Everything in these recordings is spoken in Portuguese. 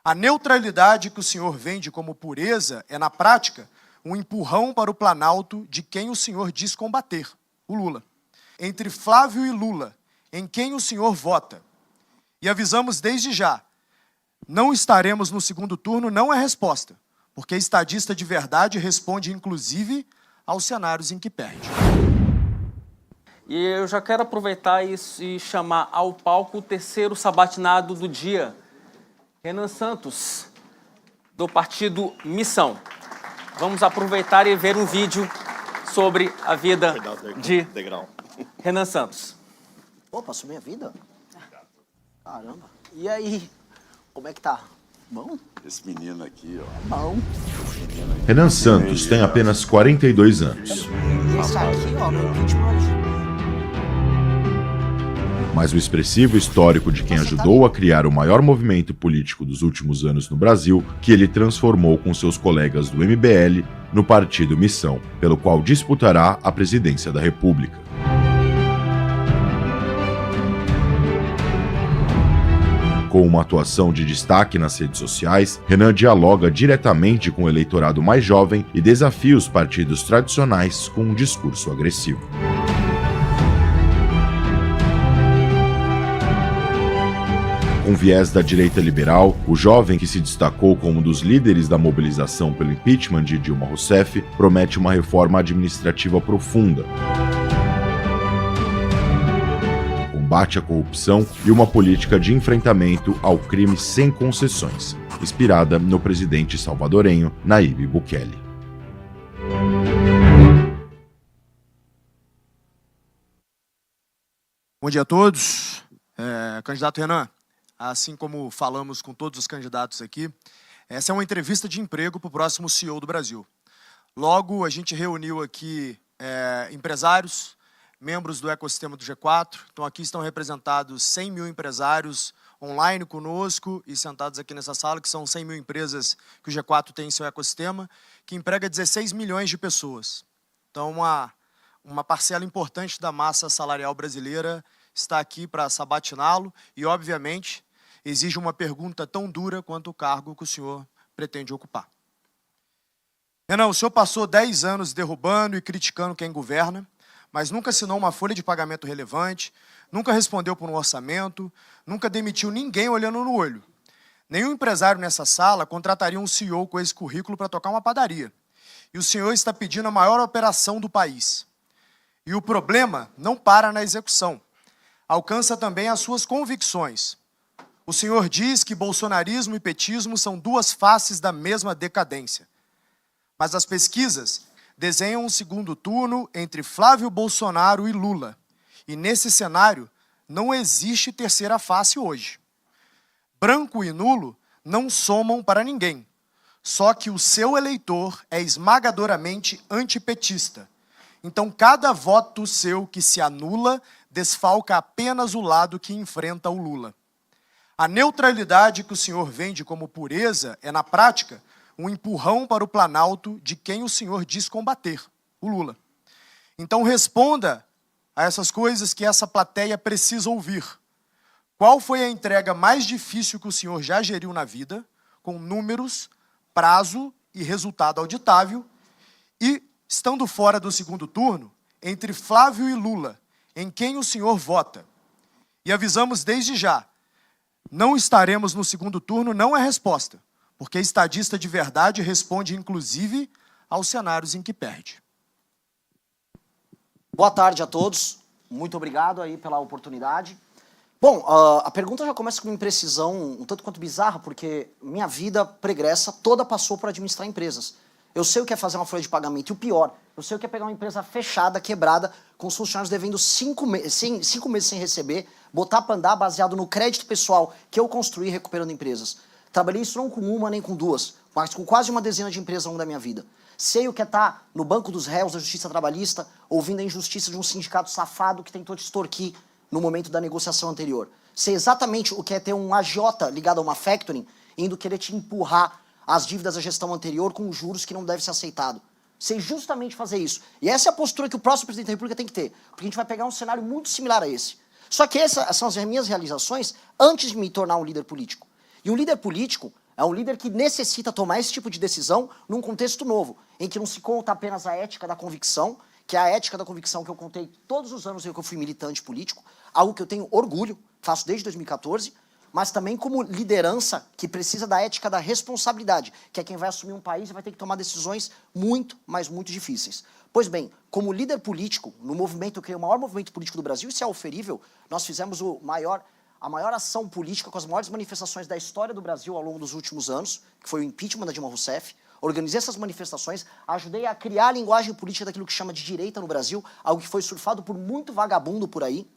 A neutralidade que o senhor vende como pureza é, na prática, um empurrão para o Planalto de quem o senhor diz combater, o Lula. Entre Flávio e Lula, em quem o senhor vota? E avisamos desde já, não estaremos no segundo turno não é resposta, porque estadista de verdade responde, inclusive, aos cenários em que perde. E eu já quero aproveitar e chamar ao palco o terceiro sabatinado do dia, Renan Santos, do partido Missão. Vamos aproveitar e ver um vídeo sobre a vida de Renan Santos. Opa, sobre minha vida? Caramba. E aí, como é que tá? Bom? Esse menino aqui, ó. Bom. Renan Santos tem apenas 42 anos. Esse aqui, ó, no impeachment. Mas o expressivo histórico de quem ajudou a criar o maior movimento político dos últimos anos no Brasil, que ele transformou com seus colegas do MBL no partido Missão, pelo qual disputará a presidência da República. Com uma atuação de destaque nas redes sociais, Renan dialoga diretamente com o eleitorado mais jovem e desafia os partidos tradicionais com um discurso agressivo. Com viés da direita liberal, o jovem que se destacou como um dos líderes da mobilização pelo impeachment de Dilma Rousseff promete uma reforma administrativa profunda, combate à corrupção e uma política de enfrentamento ao crime sem concessões, inspirada no presidente salvadorenho Nayib Bukele. Bom dia a todos. Candidato Renan, assim como falamos com todos os candidatos aqui, essa é uma entrevista de emprego para o próximo CEO do Brasil. Logo, a gente reuniu aqui empresários, membros do ecossistema do G4. Então, aqui estão representados 100 mil empresários online conosco e sentados aqui nessa sala, que são 100 mil empresas que o G4 tem em seu ecossistema, que emprega 16 milhões de pessoas. Então, uma parcela importante da massa salarial brasileira está aqui para sabatiná-lo e, obviamente, exige uma pergunta tão dura quanto o cargo que o senhor pretende ocupar. Renan, o senhor passou 10 anos derrubando e criticando quem governa, mas nunca assinou uma folha de pagamento relevante, nunca respondeu por um orçamento, nunca demitiu ninguém olhando no olho. Nenhum empresário nessa sala contrataria um CEO com esse currículo para tocar uma padaria. E o senhor está pedindo a maior operação do país. E o problema não para na execução. Alcança também as suas convicções. O senhor diz que bolsonarismo e petismo são duas faces da mesma decadência. Mas as pesquisas desenham um segundo turno entre Flávio Bolsonaro e Lula. E nesse cenário, não existe terceira face hoje. Branco e nulo não somam para ninguém. Só que o seu eleitor é esmagadoramente antipetista. Então, cada voto seu que se anula desfalca apenas o lado que enfrenta o Lula. A neutralidade que o senhor vende como pureza é, na prática, um empurrão para o Planalto de quem o senhor diz combater, o Lula. Então responda a essas coisas que essa plateia precisa ouvir. Qual foi a entrega mais difícil que o senhor já geriu na vida, com números, prazo e resultado auditável, e, estando fora do segundo turno, entre Flávio e Lula, em quem o senhor vota? E avisamos desde já, não estaremos no segundo turno não é resposta, porque estadista de verdade responde, inclusive, aos cenários em que perde. Boa tarde a todos. Muito obrigado aí pela oportunidade. Bom, a pergunta já começa com uma imprecisão um tanto quanto bizarra, porque minha vida pregressa toda passou por administrar empresas. Eu sei o que é fazer uma folha de pagamento, e o pior, eu sei o que é pegar uma empresa fechada, quebrada, com os funcionários devendo 5 meses sem receber, botar para andar baseado no crédito pessoal que eu construí recuperando empresas. Trabalhei isso não com uma nem com duas, mas com quase uma dezena de empresas ao longo da minha vida. Sei o que é estar no banco dos réus da justiça trabalhista, ouvindo a injustiça de um sindicato safado que tentou te extorquir no momento da negociação anterior. Sei exatamente o que é ter um agiota ligado a uma factoring, indo querer te empurrar as dívidas da gestão anterior com juros que não deve ser aceitado. Sei justamente fazer isso. E essa é a postura que o próximo presidente da República tem que ter, porque a gente vai pegar um cenário muito similar a esse. Só que essas são as minhas realizações antes de me tornar um líder político. E um líder político, É um líder que necessita tomar esse tipo de decisão num contexto novo, em que não se conta apenas a ética da convicção, que é a ética da convicção que eu contei todos os anos em que eu fui militante político, algo que eu tenho orgulho, faço desde 2014, mas também como liderança que precisa da ética da responsabilidade, que é quem vai assumir um país e vai ter que tomar decisões muito, mas muito difíceis. Pois bem, como líder político, no movimento, eu criei o maior movimento político do Brasil, isso é oferível, nós fizemos a maior ação política com as maiores manifestações da história do Brasil ao longo dos últimos anos, que foi o impeachment da Dilma Rousseff. Organizei essas manifestações, ajudei a criar a linguagem política daquilo que chama de direita no Brasil, algo que foi surfado por muito vagabundo por aí.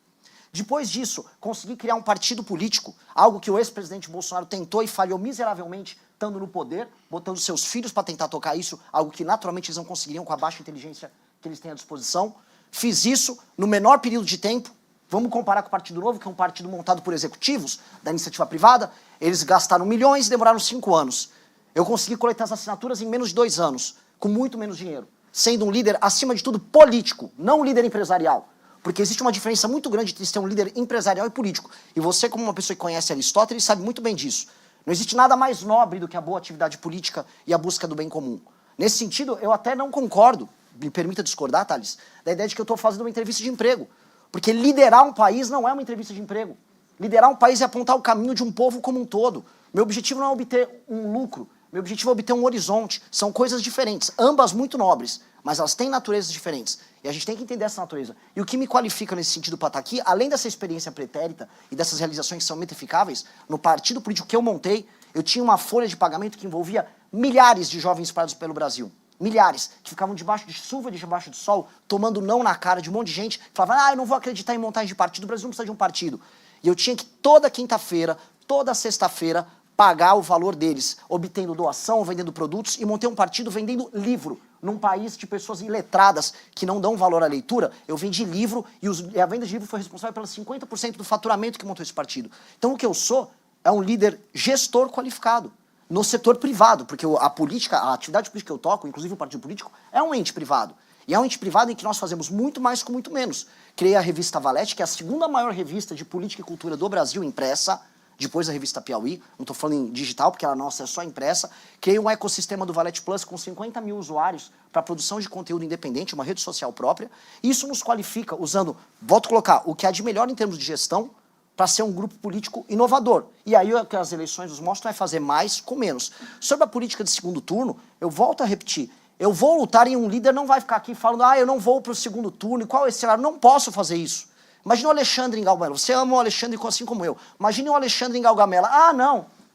Depois disso, consegui criar um partido político, algo que o ex-presidente Bolsonaro tentou e falhou miseravelmente, estando no poder, botando seus filhos para tentar tocar isso, algo que naturalmente eles não conseguiriam com a baixa inteligência que eles têm à disposição. Fiz isso no menor período de tempo. Vamos comparar com o Partido Novo, que é um partido montado por executivos da iniciativa privada. Eles gastaram milhões e demoraram 5 anos. Eu consegui coletar as assinaturas em menos de 2 anos, com muito menos dinheiro, sendo um líder, acima de tudo, político, não um líder empresarial. Porque existe uma diferença muito grande entre ser um líder empresarial e político. E você, como uma pessoa que conhece Aristóteles, sabe muito bem disso. Não existe nada mais nobre do que a boa atividade política e a busca do bem comum. Nesse sentido, eu até não concordo, me permita discordar, Thales, da ideia de que eu estou fazendo uma entrevista de emprego. Porque liderar um país não é uma entrevista de emprego. Liderar um país é apontar o caminho de um povo como um todo. Meu objetivo não é obter um lucro, meu objetivo é obter um horizonte. São coisas diferentes, ambas muito nobres, mas elas têm naturezas diferentes. E a gente tem que entender essa natureza. E o que me qualifica nesse sentido para estar aqui, além dessa experiência pretérita e dessas realizações que são metificáveis, no partido político que eu montei, eu tinha uma folha de pagamento que envolvia milhares de jovens espalhados pelo Brasil. Milhares, que ficavam debaixo de chuva, debaixo de sol, tomando não na cara de um monte de gente, que falava, eu não vou acreditar em montagem de partido, o Brasil não precisa de um partido. E eu tinha que toda quinta-feira, toda sexta-feira, pagar o valor deles, obtendo doação, vendendo produtos, e montei um partido vendendo livro. Num país de pessoas iletradas que não dão valor à leitura, eu vendi livro e a venda de livro foi responsável pelos 50% do faturamento que montou esse partido. Então o que eu sou é um líder gestor qualificado no setor privado, porque a política, a atividade política que eu toco, inclusive o partido político, é um ente privado. E é um ente privado em que nós fazemos muito mais com muito menos. Criei a revista Valete, que é a segunda maior revista de política e cultura do Brasil impressa, depois da revista Piauí, não estou falando em digital, porque ela nossa é só impressa. Criei um ecossistema do Valete Plus com 50 mil usuários para produção de conteúdo independente, uma rede social própria. Isso nos qualifica usando, volto a colocar, o que há de melhor em termos de gestão para ser um grupo político inovador. E aí o que as eleições nos mostram é fazer mais com menos. Sobre a política de segundo turno, eu volto a repetir, eu vou lutar e um líder não vai ficar aqui falando, eu não vou para o segundo turno, e qual é esse cenário? Não posso fazer isso. Imagina o Alexandre em Gaugamela. Você ama o Alexandre assim como eu. Imagine o Alexandre em Gaugamela.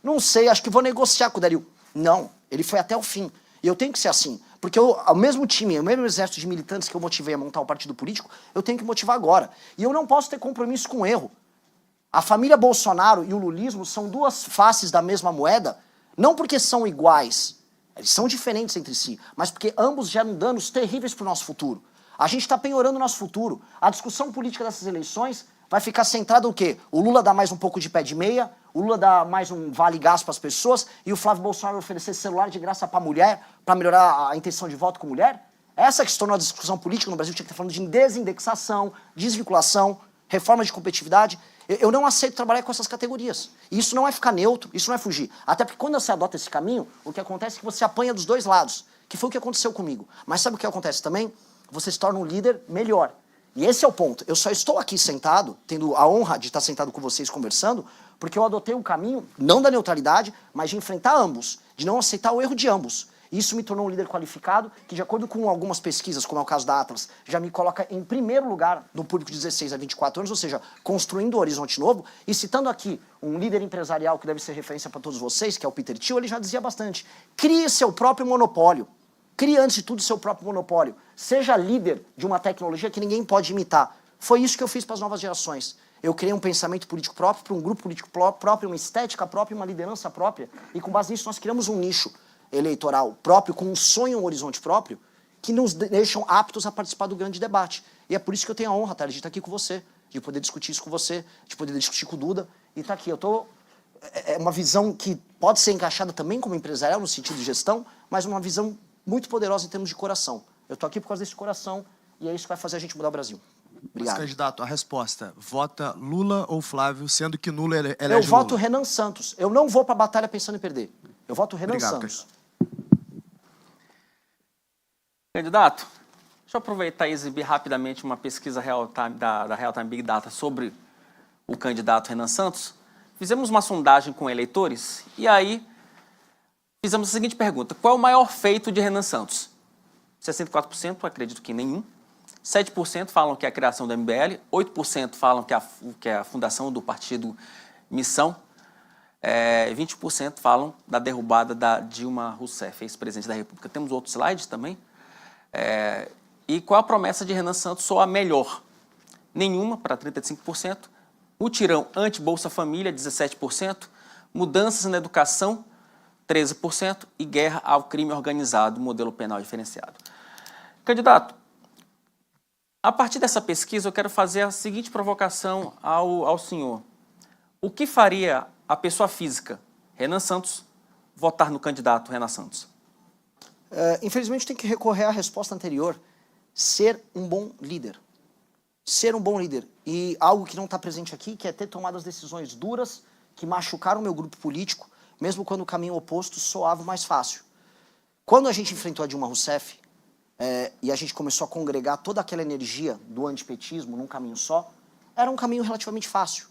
Não sei, acho que vou negociar com o Dario. Não, ele foi até o fim. E eu tenho que ser assim. Porque o mesmo time, o mesmo exército de militantes que eu motivei a montar o partido político, eu tenho que motivar agora. E eu não posso ter compromisso com o erro. A família Bolsonaro e o lulismo são duas faces da mesma moeda, não porque são iguais, eles são diferentes entre si, mas porque ambos geram danos terríveis para o nosso futuro. A gente está penhorando o nosso futuro. A discussão política dessas eleições vai ficar centrada o quê? O Lula dá mais um pouco de pé de meia, o Lula dá mais um vale-gás para as pessoas e o Flávio Bolsonaro vai oferecer celular de graça para mulher, para melhorar a intenção de voto com mulher? Essa que se tornou a discussão política no Brasil, tinha que estar falando de desindexação, desvinculação, reforma de competitividade. Eu não aceito trabalhar com essas categorias. E isso não é ficar neutro, isso não é fugir. Até porque quando você adota esse caminho, o que acontece é que você apanha dos dois lados, que foi o que aconteceu comigo. Mas sabe o que acontece também? Você se torna um líder melhor. E esse é o ponto. Eu só estou aqui sentado, tendo a honra de estar sentado com vocês conversando, porque eu adotei um caminho, não da neutralidade, mas de enfrentar ambos, de não aceitar o erro de ambos. Isso me tornou um líder qualificado, que de acordo com algumas pesquisas, como é o caso da Atlas, já me coloca em primeiro lugar no público de 16 a 24 anos, ou seja, construindo um horizonte novo. E citando aqui um líder empresarial que deve ser referência para todos vocês, que é o Peter Thiel, ele já dizia bastante, crie seu próprio monopólio. Crie, antes de tudo, seu próprio monopólio. Seja líder de uma tecnologia que ninguém pode imitar. Foi isso que eu fiz para as novas gerações. Eu criei um pensamento político próprio, para um grupo político próprio, uma estética própria, uma liderança própria. E com base nisso nós criamos um nicho eleitoral próprio, com um sonho, um horizonte próprio, que nos deixam aptos a participar do grande debate. E é por isso que eu tenho a honra, de estar aqui com você, de poder discutir isso com você, de poder discutir com o Duda. E estar aqui. É uma visão que pode ser encaixada também como empresarial, no sentido de gestão, mas uma visão muito poderosa em termos de coração. Eu estou aqui por causa desse coração e é isso que vai fazer a gente mudar o Brasil. Obrigado. Mas, candidato, a resposta, vota Lula ou Flávio, sendo que Lula elege Eu voto Renan Santos. Eu não vou para a batalha pensando em perder. Eu voto Renan Obrigado, Santos. Candidato, deixa eu aproveitar e exibir rapidamente uma pesquisa da Real Time Big Data sobre o candidato Renan Santos. Fizemos uma sondagem com eleitores e aí fizemos a seguinte pergunta: qual é o maior feito de Renan Santos? 64% acredito que nenhum, 7% falam que é a criação do MBL, 8% falam que é a fundação do partido Missão, 20% falam da derrubada da Dilma Rousseff, ex-presidente da República. Temos outros slides também. E qual a promessa de Renan Santos soa melhor? Nenhuma, para 35%. Mutirão anti-Bolsa Família, 17%. Mudanças na educação, 13%. E guerra ao crime organizado, modelo penal diferenciado. Candidato, a partir dessa pesquisa eu quero fazer a seguinte provocação ao senhor. O que faria a pessoa física, Renan Santos, votar no candidato Renan Santos? Infelizmente tem que recorrer à resposta anterior. Ser um bom líder. Ser um bom líder. E algo que não está presente aqui, que é ter tomado as decisões duras que machucaram o meu grupo político, mesmo quando o caminho oposto soava mais fácil. Quando a gente enfrentou a Dilma Rousseff, e a gente começou a congregar toda aquela energia do antipetismo num caminho só, era um caminho relativamente fácil.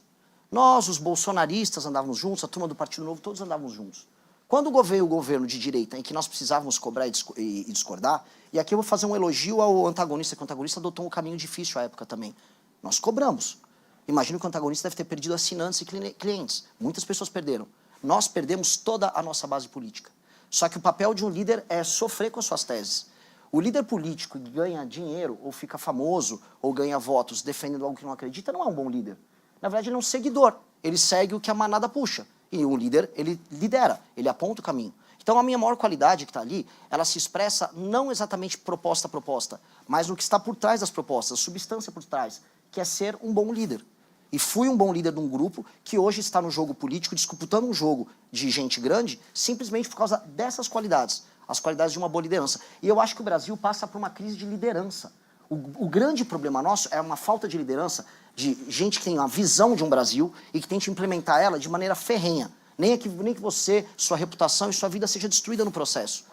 Nós, os bolsonaristas, andávamos juntos, a turma do Partido Novo, todos andávamos juntos. Quando veio o governo de direita, em que nós precisávamos cobrar e discordar, e aqui eu vou fazer um elogio ao antagonista, que o antagonista adotou um caminho difícil à época também. Nós cobramos. Imagino que o antagonista deve ter perdido assinantes e clientes. Muitas pessoas perderam. Nós perdemos toda a nossa base política. Só que o papel de um líder é sofrer com as suas teses. O líder político que ganha dinheiro, ou fica famoso, ou ganha votos defendendo algo que não acredita, não é um bom líder. Na verdade, ele é um seguidor. Ele segue o que a manada puxa. E o líder, ele lidera, ele aponta o caminho. Então, a minha maior qualidade que está ali, ela se expressa não exatamente proposta a proposta, mas no que está por trás das propostas, a substância por trás, que é ser um bom líder. E fui um bom líder de um grupo que hoje está no jogo político, disputando um jogo de gente grande, simplesmente por causa dessas qualidades, as qualidades de uma boa liderança. E eu acho que o Brasil passa por uma crise de liderança. O grande problema nosso é uma falta de liderança, de gente que tem uma visão de um Brasil e que tente implementar ela de maneira ferrenha. Nem que você, sua reputação e sua vida seja destruída no processo.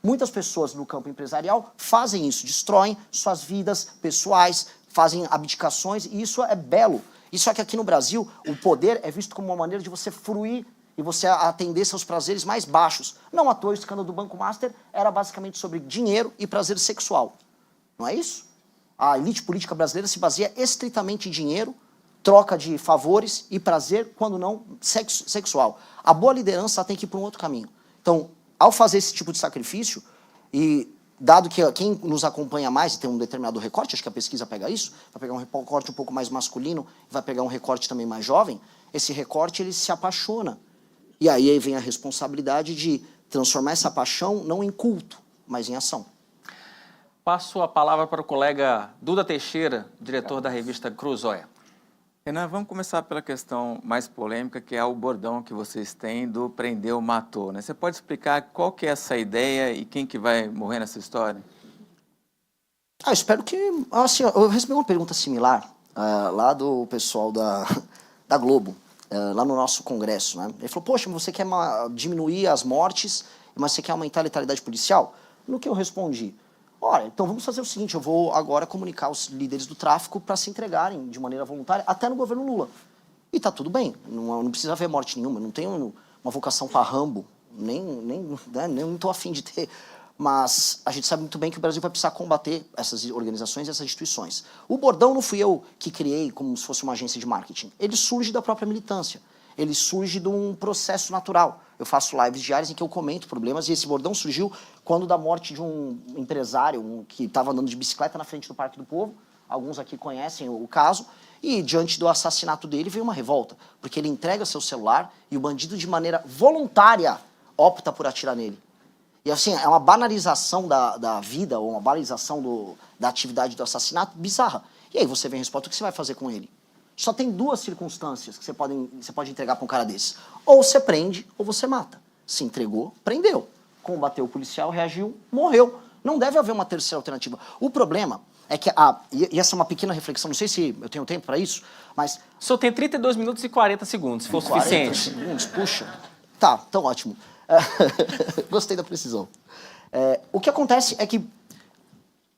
Muitas pessoas no campo empresarial fazem isso, destroem suas vidas pessoais, fazem abdicações, e isso é belo. E só que aqui no Brasil, o poder é visto como uma maneira de você fruir e você atender seus prazeres mais baixos. Não à toa, o escândalo do Banco Master era basicamente sobre dinheiro e prazer sexual. Não é isso? A elite política brasileira se baseia estritamente em dinheiro, troca de favores e prazer, quando não sexual. A boa liderança tem que ir para um outro caminho. Então, ao fazer esse tipo de sacrifício, e dado que quem nos acompanha mais tem um determinado recorte, acho que a pesquisa pega isso, vai pegar um recorte um pouco mais masculino, vai pegar um recorte também mais jovem, esse recorte ele se apaixona. E aí vem a responsabilidade de transformar essa paixão não em culto, mas em ação. Passo a palavra para o colega Duda Teixeira, diretor da revista Cruzoia. Renan, vamos começar pela questão mais polêmica, que é o bordão que vocês têm do prendeu, matou, né? Você pode explicar qual que é essa ideia e quem que vai morrer nessa história? Eu espero que... Assim, eu recebi uma pergunta similar lá do pessoal da Globo, lá no nosso congresso, né? Ele falou, poxa, você quer diminuir as mortes, mas você quer aumentar a letalidade policial? No que eu respondi? Olha, então vamos fazer o seguinte, eu vou agora comunicar os líderes do tráfico para se entregarem de maneira voluntária, até no governo Lula. E tá tudo bem, não precisa haver morte nenhuma, não tenho uma vocação para Rambo, nem estou afim de ter. Mas a gente sabe muito bem que o Brasil vai precisar combater essas organizações e essas instituições. O bordão não fui eu que criei como se fosse uma agência de marketing. Ele surge da própria militância. Ele surge de um processo natural. Eu faço lives diárias em que eu comento problemas e esse bordão surgiu quando da morte de um empresário que estava andando de bicicleta na frente do Parque do Povo. Alguns aqui conhecem o caso. E diante do assassinato dele veio uma revolta, porque ele entrega seu celular e o bandido de maneira voluntária opta por atirar nele. E assim, é uma banalização da vida ou uma banalização da atividade do assassinato bizarra. E aí você vem a resposta, o que você vai fazer com ele? Só tem duas circunstâncias que você pode entregar para um cara desse. Ou você prende, ou você mata. Se entregou, prendeu. Combateu o policial, reagiu, morreu. Não deve haver uma terceira alternativa. O problema é que, e essa é uma pequena reflexão, não sei se eu tenho tempo para isso, mas... O senhor tem 32 minutos e 40 segundos, se for 40 suficiente. segundos, puxa. Tá, então ótimo. Gostei da precisão. O que acontece é que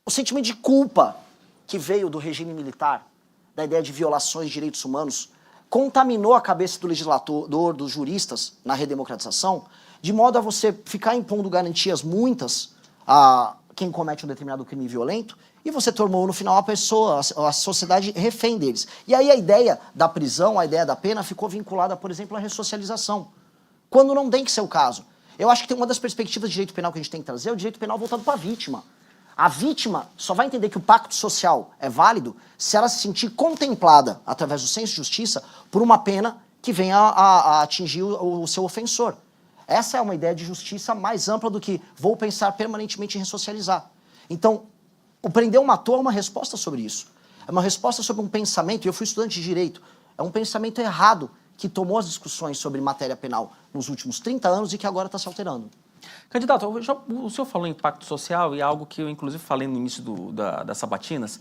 o sentimento de culpa que veio do regime militar, da ideia de violações de direitos humanos, contaminou a cabeça do legislador, dos juristas, na redemocratização, de modo a você ficar impondo garantias muitas a quem comete um determinado crime violento, e você tornou, no final, a sociedade refém deles. E aí a ideia da prisão, a ideia da pena, ficou vinculada, por exemplo, à ressocialização, quando não tem que ser o caso. Eu acho que tem uma das perspectivas de direito penal que a gente tem que trazer, é o direito penal voltado para a vítima. A vítima só vai entender que o pacto social é válido se ela se sentir contemplada, através do senso de justiça, por uma pena que venha a atingir o seu ofensor. Essa é uma ideia de justiça mais ampla do que vou pensar permanentemente em ressocializar. Então, o prender ou matou é uma resposta sobre isso. É uma resposta sobre um pensamento, e eu fui estudante de direito, é um pensamento errado que tomou as discussões sobre matéria penal nos últimos 30 anos e que agora está se alterando. Candidato, o senhor falou em impacto social e algo que eu, inclusive, falei no início das sabatinas,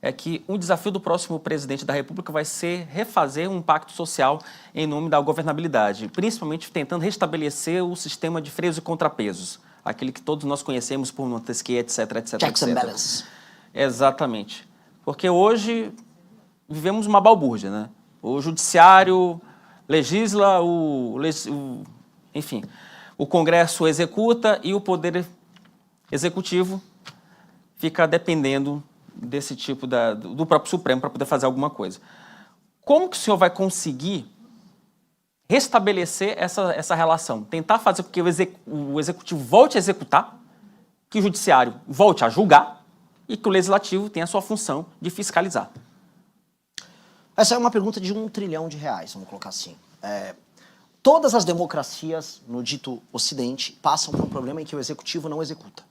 é que um desafio do próximo presidente da República vai ser refazer um pacto social em nome da governabilidade, principalmente tentando restabelecer o sistema de freios e contrapesos, aquele que todos nós conhecemos por Montesquieu, etc, etc, Checks and etc. balances. Exatamente. Porque hoje vivemos uma balbúrdia, né? O judiciário legisla, enfim, o Congresso executa e o Poder Executivo fica dependendo desse tipo do próprio Supremo para poder fazer alguma coisa. Como que o senhor vai conseguir restabelecer essa relação? Tentar fazer com que o Executivo volte a executar, que o Judiciário volte a julgar e que o Legislativo tenha a sua função de fiscalizar. Essa é uma pergunta de R$1 trilhão, vamos colocar assim. Todas as democracias no dito Ocidente passam por um problema em que o Executivo não executa.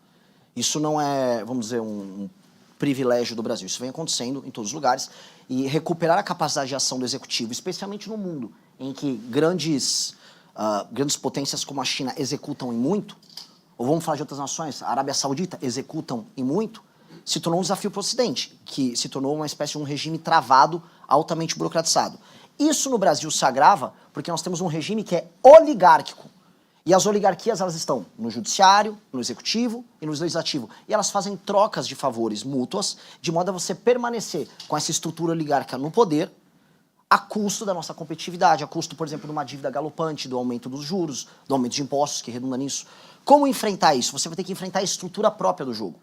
Isso não é, vamos dizer, um privilégio do Brasil. Isso vem acontecendo em todos os lugares. E recuperar a capacidade de ação do Executivo, especialmente no mundo em que grandes potências como a China executam em muito, ou vamos falar de outras nações, a Arábia Saudita executam em muito, se tornou um desafio para o Ocidente, que se tornou uma espécie de um regime travado, altamente burocratizado. Isso no Brasil se agrava porque nós temos um regime que é oligárquico. E as oligarquias, elas estão no judiciário, no executivo e no legislativo. E elas fazem trocas de favores mútuas, de modo a você permanecer com essa estrutura oligárquica no poder, a custo da nossa competitividade, a custo, por exemplo, de uma dívida galopante, do aumento dos juros, do aumento de impostos, que redunda nisso. Como enfrentar isso? Você vai ter que enfrentar a estrutura própria do jogo.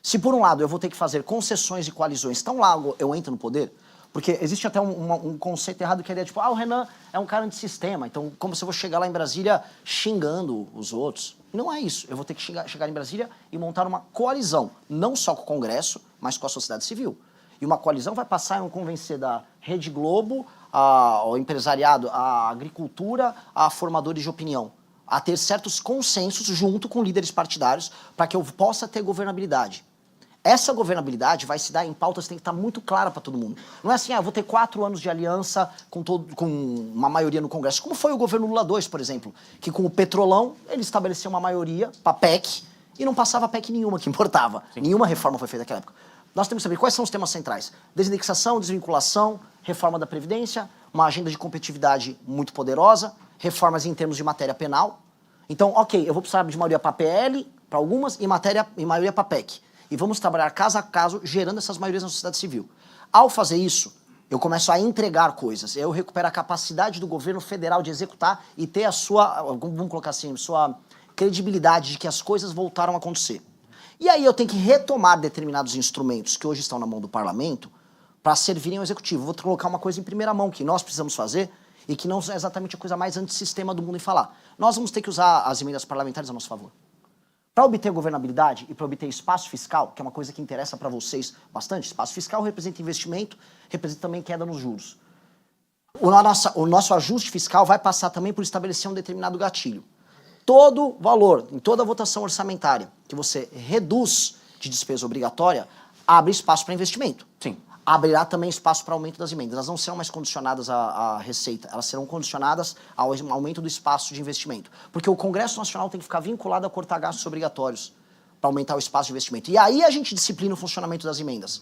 Se, por um lado, eu vou ter que fazer concessões e coalizões tão logo eu entro no poder, porque existe até um conceito errado que é a ideia, tipo, o Renan é um cara antissistema, então como se eu vou chegar lá em Brasília xingando os outros? Não é isso. Eu vou ter que chegar em Brasília e montar uma coalizão, não só com o Congresso, mas com a sociedade civil. E uma coalizão vai passar a convencer da Rede Globo, ao empresariado, à agricultura, a formadores de opinião, a ter certos consensos junto com líderes partidários para que eu possa ter governabilidade. Essa governabilidade vai se dar em pautas que tem que estar muito clara para todo mundo. Não é assim, eu vou ter 4 anos de aliança com uma maioria no Congresso. Como foi o governo Lula II, por exemplo, que com o Petrolão ele estabeleceu uma maioria para PEC e não passava PEC nenhuma que importava. Sim. Nenhuma reforma foi feita naquela época. Nós temos que saber quais são os temas centrais. Desindexação, desvinculação, reforma da Previdência, uma agenda de competitividade muito poderosa, reformas em termos de matéria penal. Então, ok, eu vou precisar de maioria para PL, para algumas, e maioria para PEC. E vamos trabalhar caso a caso, gerando essas maiorias na sociedade civil. Ao fazer isso, eu começo a entregar coisas. Eu recupero a capacidade do governo federal de executar e ter a sua, vamos colocar assim, sua credibilidade de que as coisas voltaram a acontecer. E aí eu tenho que retomar determinados instrumentos que hoje estão na mão do parlamento para servirem ao executivo. Vou colocar uma coisa em primeira mão que nós precisamos fazer e que não é exatamente a coisa mais antissistema do mundo em falar. Nós vamos ter que usar as emendas parlamentares a nosso favor. Para obter governabilidade e para obter espaço fiscal, que é uma coisa que interessa para vocês bastante, espaço fiscal representa investimento, representa também queda nos juros. O nosso ajuste fiscal vai passar também por estabelecer um determinado gatilho. Todo valor, em toda votação orçamentária, que você reduz de despesa obrigatória, abre espaço para investimento. Sim. Abrirá também espaço para aumento das emendas. Elas não serão mais condicionadas à receita, elas serão condicionadas ao aumento do espaço de investimento. Porque o Congresso Nacional tem que ficar vinculado a cortar gastos obrigatórios para aumentar o espaço de investimento. E aí a gente disciplina o funcionamento das emendas.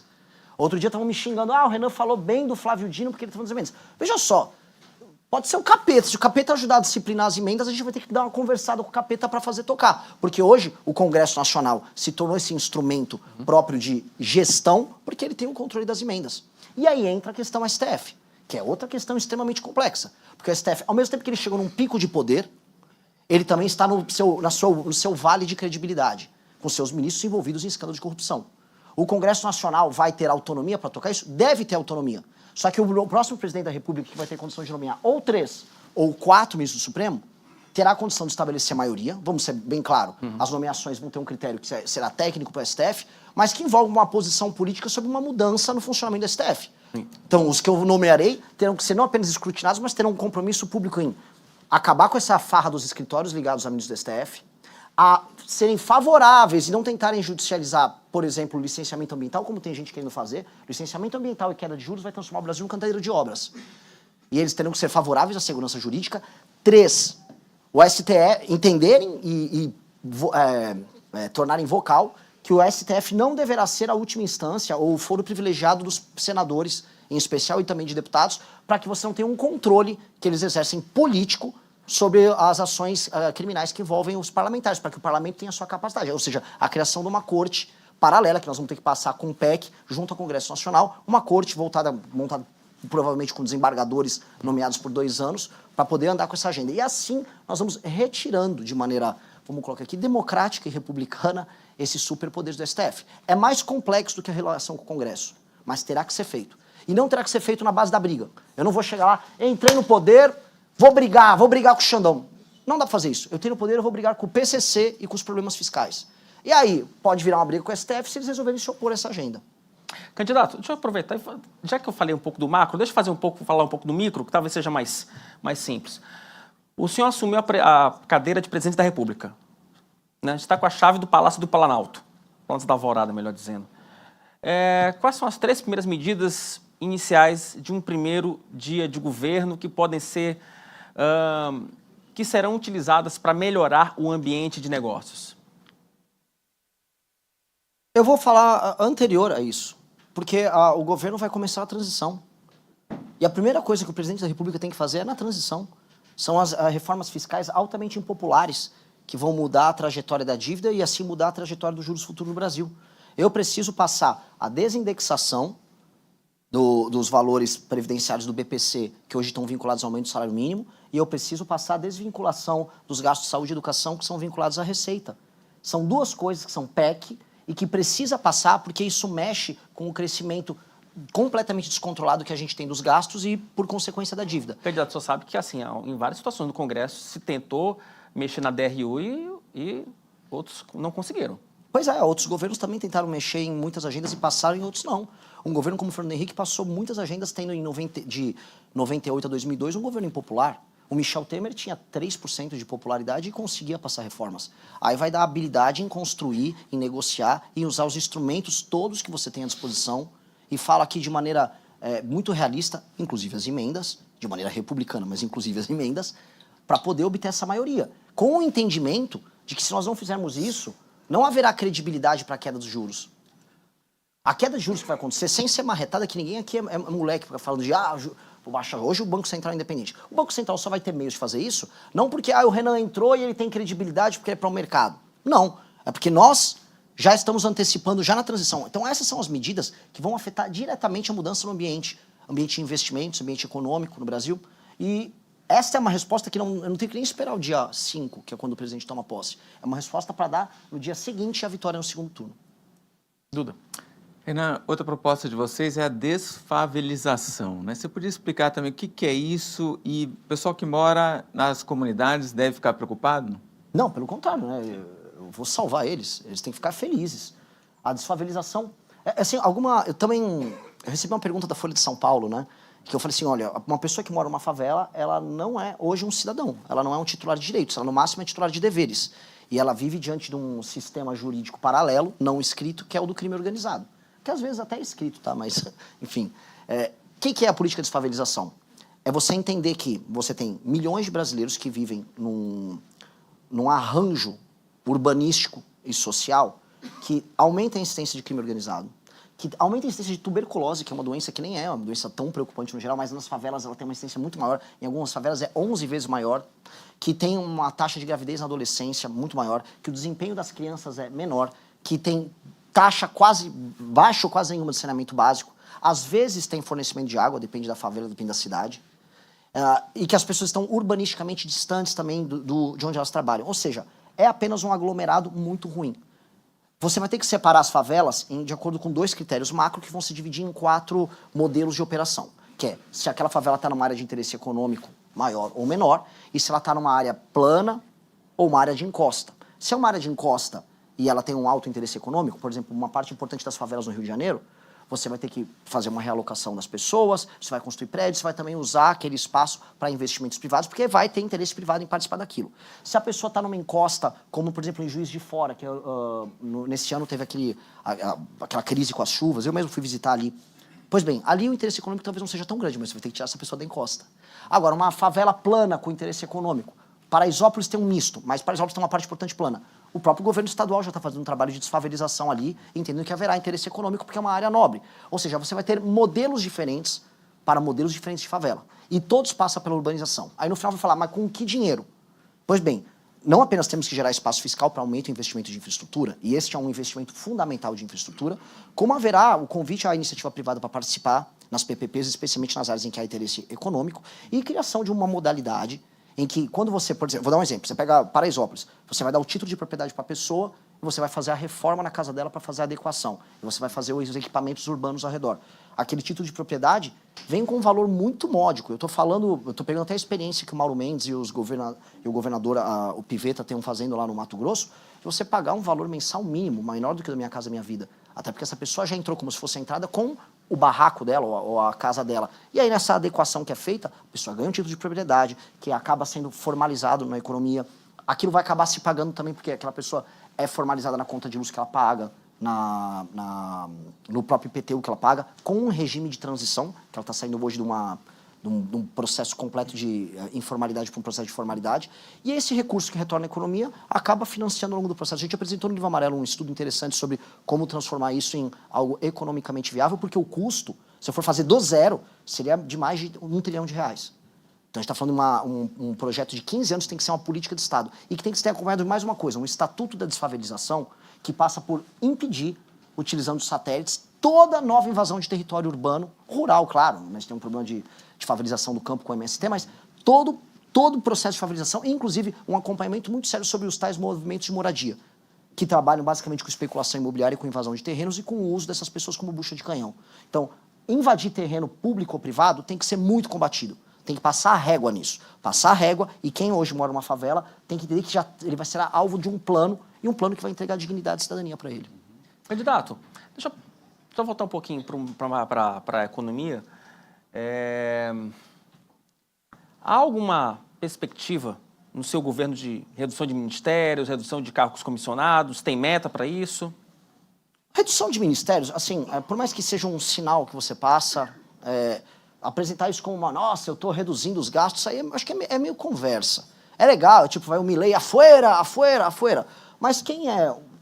Outro dia estavam me xingando, o Renan falou bem do Flávio Dino porque ele está falando das emendas. Veja só, Pode ser o capeta. Se o capeta ajudar a disciplinar as emendas, a gente vai ter que dar uma conversada com o capeta para fazer tocar. Porque hoje o Congresso Nacional se tornou esse instrumento próprio de gestão, porque ele tem o controle das emendas. E aí entra a questão STF, que é outra questão extremamente complexa. Porque o STF, ao mesmo tempo que ele chegou num pico de poder, ele também está no seu vale de credibilidade, com seus ministros envolvidos em escândalo de corrupção. O Congresso Nacional vai ter autonomia para tocar isso? Deve ter autonomia. Só que o próximo presidente da República, que vai ter condição de nomear ou 3 ou 4 ministros do Supremo, terá a condição de estabelecer maioria. Vamos ser bem claro, as nomeações vão ter um critério que será técnico para o STF, mas que envolve uma posição política sobre uma mudança no funcionamento do STF. Então, os que eu nomearei terão que ser não apenas escrutinados, mas terão um compromisso público em acabar com essa farra dos escritórios ligados a ministros do STF, a serem favoráveis e não tentarem judicializar, por exemplo, o licenciamento ambiental, como tem gente querendo fazer. Licenciamento ambiental e queda de juros vai transformar o Brasil num canteiro de obras. E eles terão que ser favoráveis à segurança jurídica. 3, o STF entenderem e tornarem vocal que o STF não deverá ser a última instância ou o foro privilegiado dos senadores, em especial, e também de deputados, para que você não tenha um controle que eles exercem político sobre as ações criminais que envolvem os parlamentares, para que o parlamento tenha a sua capacidade. Ou seja, a criação de uma corte paralela, que nós vamos ter que passar com o PEC, junto ao Congresso Nacional, uma corte montada provavelmente com desembargadores nomeados por 2 anos, para poder andar com essa agenda. E assim nós vamos retirando de maneira, vamos colocar aqui, democrática e republicana, esses superpoderes do STF. É mais complexo do que a relação com o Congresso, mas terá que ser feito. E não terá que ser feito na base da briga. Eu não vou chegar lá, entrei no poder, vou brigar com o Xandão. Não dá pra fazer isso. Eu tenho no poder, eu vou brigar com o PCC e com os problemas fiscais. E aí, pode virar uma briga com o STF se eles resolverem se opor a essa agenda. Candidato, deixa eu aproveitar, já que eu falei um pouco do macro, deixa eu falar um pouco do micro, que talvez seja mais simples. O senhor assumiu a cadeira de presidente da República. Né? Está com a chave do Palácio do Planalto, Palácio da Alvorada, melhor dizendo. Quais são as 3 primeiras medidas iniciais de um primeiro dia de governo que podem ser, que serão utilizadas para melhorar o ambiente de negócios? Eu vou falar anterior a isso, porque o governo vai começar a transição. E a primeira coisa que o presidente da República tem que fazer é na transição. São as reformas fiscais altamente impopulares, que vão mudar a trajetória da dívida e assim mudar a trajetória dos juros futuros no Brasil. Eu preciso passar a desindexação dos valores previdenciários do BPC, que hoje estão vinculados ao aumento do salário mínimo, e eu preciso passar a desvinculação dos gastos de saúde e educação, que são vinculados à receita. São 2 coisas que são PEC e que precisa passar porque isso mexe com o crescimento completamente descontrolado que a gente tem dos gastos e, por consequência, da dívida. Candidato, o senhor sabe que, assim, em várias situações do Congresso se tentou mexer na DRU e outros não conseguiram. Pois é, outros governos também tentaram mexer em muitas agendas e passaram, em outros não. Um governo como o Fernando Henrique passou muitas agendas, tendo de 98 a 2002 um governo impopular. O Michel Temer tinha 3% de popularidade e conseguia passar reformas. Aí vai dar habilidade em construir, em negociar, em usar os instrumentos todos que você tem à disposição. E falo aqui de maneira muito realista, inclusive as emendas, de maneira republicana, mas inclusive as emendas, para poder obter essa maioria. Com o entendimento de que se nós não fizermos isso, não haverá credibilidade para a queda dos juros. A queda de juros que vai acontecer, sem ser marretada, que ninguém aqui é moleque falando de hoje o Banco Central é independente. O Banco Central só vai ter meios de fazer isso, não porque o Renan entrou e ele tem credibilidade porque é para o mercado. Não, é porque nós já estamos antecipando já na transição. Então essas são as medidas que vão afetar diretamente a mudança no ambiente de investimentos, ambiente econômico no Brasil. E essa é uma resposta que eu não tenho que nem esperar o dia 5, que é quando o presidente toma posse. É uma resposta para dar no dia seguinte a vitória no segundo turno. Duda. Renan, outra proposta de vocês é a desfavelização, né? Você podia explicar também o que é isso e o pessoal que mora nas comunidades deve ficar preocupado? Não, pelo contrário, né? Eu vou salvar eles têm que ficar felizes. A desfavelização... assim, eu também recebi uma pergunta da Folha de São Paulo, né? Que eu falei assim, olha, uma pessoa que mora numa favela, ela não é hoje um cidadão, ela não é um titular de direitos, ela no máximo é titular de deveres. E ela vive diante de um sistema jurídico paralelo, não escrito, que é o do crime organizado. Que às vezes até é escrito, tá? Mas, enfim. O que é a política de desfavelização? É você entender que você tem milhões de brasileiros que vivem num arranjo urbanístico e social que aumenta a incidência de crime organizado, que aumenta a incidência de tuberculose, que é uma doença que nem é uma doença tão preocupante no geral, mas nas favelas ela tem uma incidência muito maior, em algumas favelas é 11 vezes maior, que tem uma taxa de gravidez na adolescência muito maior, que o desempenho das crianças é menor, que tem taxa quase baixa ou quase nenhuma de saneamento básico, às vezes tem fornecimento de água, depende da favela, depende da cidade, e que as pessoas estão urbanisticamente distantes também de onde elas trabalham. Ou seja, é apenas um aglomerado muito ruim. Você vai ter que separar as favelas de acordo com 2 critérios macro que vão se dividir em 4 modelos de operação, que é se aquela favela está numa área de interesse econômico maior ou menor e se ela está numa área plana ou uma área de encosta. Se é uma área de encosta e ela tem um alto interesse econômico, por exemplo, uma parte importante das favelas no Rio de Janeiro, você vai ter que fazer uma realocação das pessoas, você vai construir prédios, você vai também usar aquele espaço para investimentos privados, porque vai ter interesse privado em participar daquilo. Se a pessoa está numa encosta, como por exemplo em Juiz de Fora, que nesse ano teve aquela crise com as chuvas, eu mesmo fui visitar ali. Pois bem, ali o interesse econômico talvez não seja tão grande, mas você vai ter que tirar essa pessoa da encosta. Agora, uma favela plana com interesse econômico, Paraisópolis tem um misto, mas Paraisópolis tem uma parte importante plana. O próprio governo estadual já está fazendo um trabalho de desfavelização ali, entendendo que haverá interesse econômico porque é uma área nobre. Ou seja, você vai ter modelos diferentes para modelos diferentes de favela. E todos passam pela urbanização. Aí no final vai falar, mas com que dinheiro? Pois bem, não apenas temos que gerar espaço fiscal para aumento do investimento de infraestrutura, e este é um investimento fundamental de infraestrutura, como haverá o convite à iniciativa privada para participar nas PPPs, especialmente nas áreas em que há interesse econômico, e criação de uma modalidade em que, quando você, por exemplo, vou dar um exemplo, você pega Paraisópolis, você vai dar o título de propriedade para a pessoa e você vai fazer a reforma na casa dela para fazer a adequação. E você vai fazer os equipamentos urbanos ao redor. Aquele título de propriedade vem com um valor muito módico. Eu estou pegando até a experiência que o Mauro Mendes e o governador, o Piveta, estão fazendo lá no Mato Grosso, de você pagar um valor mensal mínimo, menor do que o da Minha Casa Minha Vida. Até porque essa pessoa já entrou como se fosse a entrada com o barraco dela ou a casa dela. E aí, nessa adequação que é feita, a pessoa ganha um título de propriedade, que acaba sendo formalizado na economia. Aquilo vai acabar se pagando também, porque aquela pessoa é formalizada na conta de luz que ela paga, no próprio IPTU que ela paga, com um regime de transição, que ela está saindo hoje de um processo completo de informalidade para um processo de formalidade. E esse recurso que retorna à economia acaba financiando ao longo do processo. A gente apresentou no Livro Amarelo um estudo interessante sobre como transformar isso em algo economicamente viável, porque o custo, se eu for fazer do zero, seria de mais de R$1 trilhão. Então a gente está falando de um projeto de 15 anos que tem que ser uma política de Estado e que tem que ser acompanhado de mais uma coisa, um estatuto da desfavelização que passa por impedir, utilizando os satélites, toda nova invasão de território urbano, rural, claro, mas tem um problema de favelização do campo com o MST, mas todo o processo de favelização, inclusive um acompanhamento muito sério sobre os tais movimentos de moradia, que trabalham basicamente com especulação imobiliária, com invasão de terrenos e com o uso dessas pessoas como bucha de canhão. Então, invadir terreno público ou privado tem que ser muito combatido. Tem que passar a régua nisso. Passar a régua, e quem hoje mora numa favela tem que entender que ele vai ser alvo de um plano, e um plano que vai entregar dignidade e cidadania para ele. Candidato, deixa eu só voltar um pouquinho para a economia. Há alguma perspectiva no seu governo de redução de ministérios, redução de cargos comissionados? Tem meta para isso? Redução de ministérios, assim, por mais que seja um sinal que você passa, apresentar isso como nossa, eu estou reduzindo os gastos, isso aí acho que é meio conversa. É legal, tipo, vai o Milei, afuera. Mas quem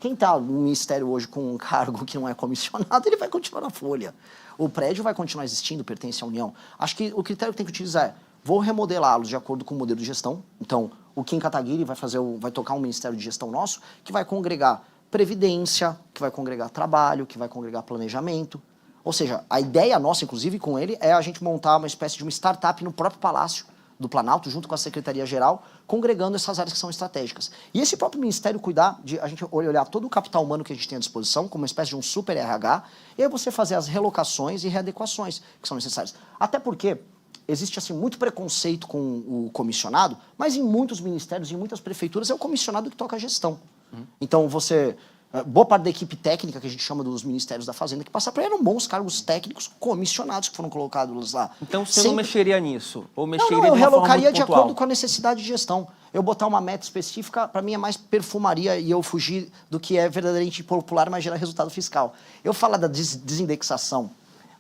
está no ministério hoje com um cargo que não é comissionado, ele vai continuar na folha. O prédio vai continuar existindo, pertence à União. Acho que o critério que tem que utilizar é, vou remodelá-los de acordo com o modelo de gestão. Então, o Kim Kataguiri vai tocar um ministério de gestão nosso, que vai congregar previdência, que vai congregar trabalho, que vai congregar planejamento. Ou seja, a ideia nossa, inclusive, com ele, é a gente montar uma espécie de uma startup no próprio Palácio do Planalto, junto com a Secretaria-Geral, congregando essas áreas que são estratégicas. E esse próprio Ministério cuidar de a gente olhar todo o capital humano que a gente tem à disposição, como uma espécie de um super RH, e aí você fazer as relocações e readequações que são necessárias. Até porque existe assim, muito preconceito com o comissionado, mas em muitos ministérios, em muitas prefeituras, é o comissionado que toca a gestão. Então, boa parte da equipe técnica, que a gente chama dos ministérios da Fazenda, que passa para eram bons cargos técnicos comissionados que foram colocados lá. Então, você não mexeria nisso? Ou mexeria não, eu de uma forma relocaria muito de pontual? acordo com a necessidade de gestão. Eu botar uma meta específica, para mim é mais perfumaria e eu fugir do que é verdadeiramente popular, mas gera resultado fiscal. Eu falar da desindexação